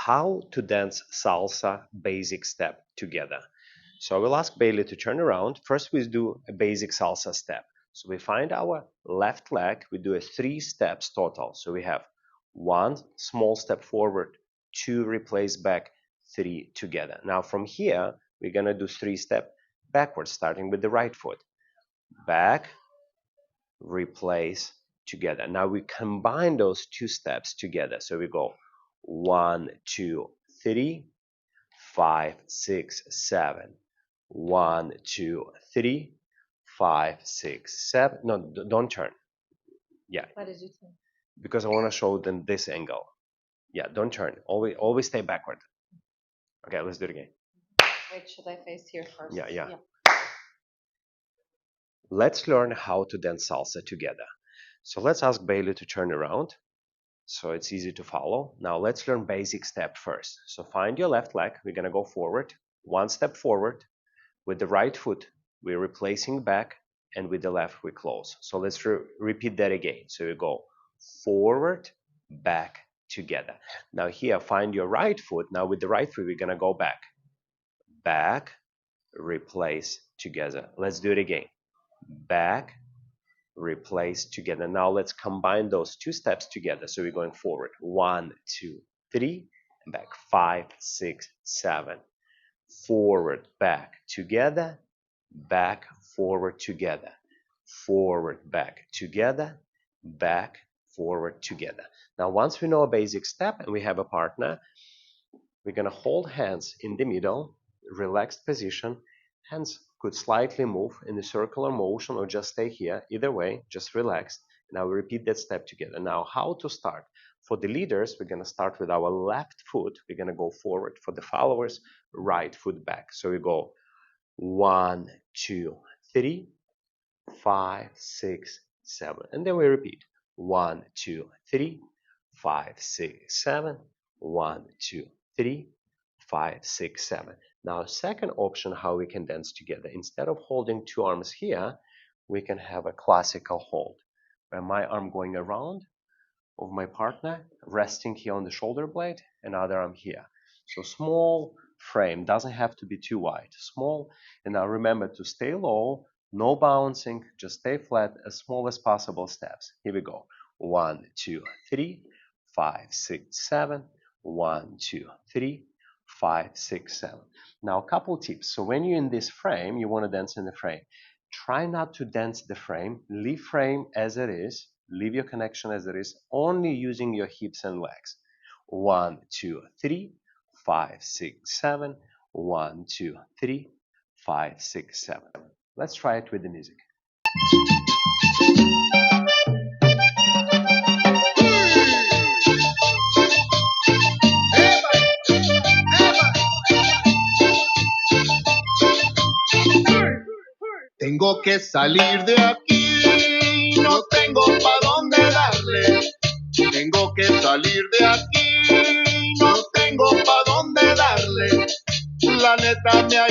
how to dance salsa basic step together. So I will ask Bailey to turn around. First, we do a basic salsa step. So we find our left leg. We do a 3 steps total. So we have 1 small step forward, 2 replace back, 3 together. Now from here, we're going to do 3 step backwards, starting with the right foot. Back, replace, together. Now we combine those 2 steps together. So we go 1, 2, 3, 5, 6, 7. 1, 2, 3, 5, 6, 7. No, don't turn. Yeah. Why did you turn? Because I want to show them this angle. Yeah, don't turn. Always stay backward. Okay, let's do it again. Wait, should I face here first? Yeah. Let's learn how to dance salsa together. So let's ask Bailey to turn around so it's easy to follow. Now let's learn basic step first. So find your left leg. We're going to go forward. 1 step forward. With the right foot, we're replacing back, and with the left, we close. So let's repeat that again. So we go forward, back, together. Now here, find your right foot. Now with the right foot, we're going to go back. Back, replace, together. Let's do it again. Back, replace, together. Now let's combine those 2 steps together. So we're going forward. 1, 2, 3, and back. 5, 6, 7. Forward, back, together, back, forward, together, forward, back, together, back, forward, together. Now, once we know a basic step and we have a partner, we're going to hold hands in the middle, relaxed position. Hands could slightly move in a circular motion or just stay here. Either way, just relax. Now we repeat that step together. Now, how to start? For the leaders, we're going to start with our left foot. We're going to go forward. For the followers, right foot back. So we go 1, 2, 3, 5, 6, 7. And then we repeat 1, 2, 3, 5, 6, 7. 1, 2, 3, 5, 6, 7. Now, second option how we can dance together. Instead of holding 2 arms here, we can have a classical hold, where my arm going around of my partner, resting here on the shoulder blade, and other arm here. So small frame, doesn't have to be too wide, small. And now remember to stay low, no bouncing, just stay flat, as small as possible steps. Here we go. 1, 2, 3, 5, 6, 7. 1, 2, 3, 5, 6, 7. Now a couple tips. So when you're in this frame, you want to dance in the frame. Try not to dance the frame. Leave frame as it is. Leave your connection as it is, only using your hips and legs. 1, 2, 3, 5, 6, 7. 1, 2, 3, 5, 6, 7. Let's try it with the music. Tengo que salir de aquí, no tengo pa' dónde darle. Tengo que salir de aquí, no tengo pa' dónde darle. La neta me ha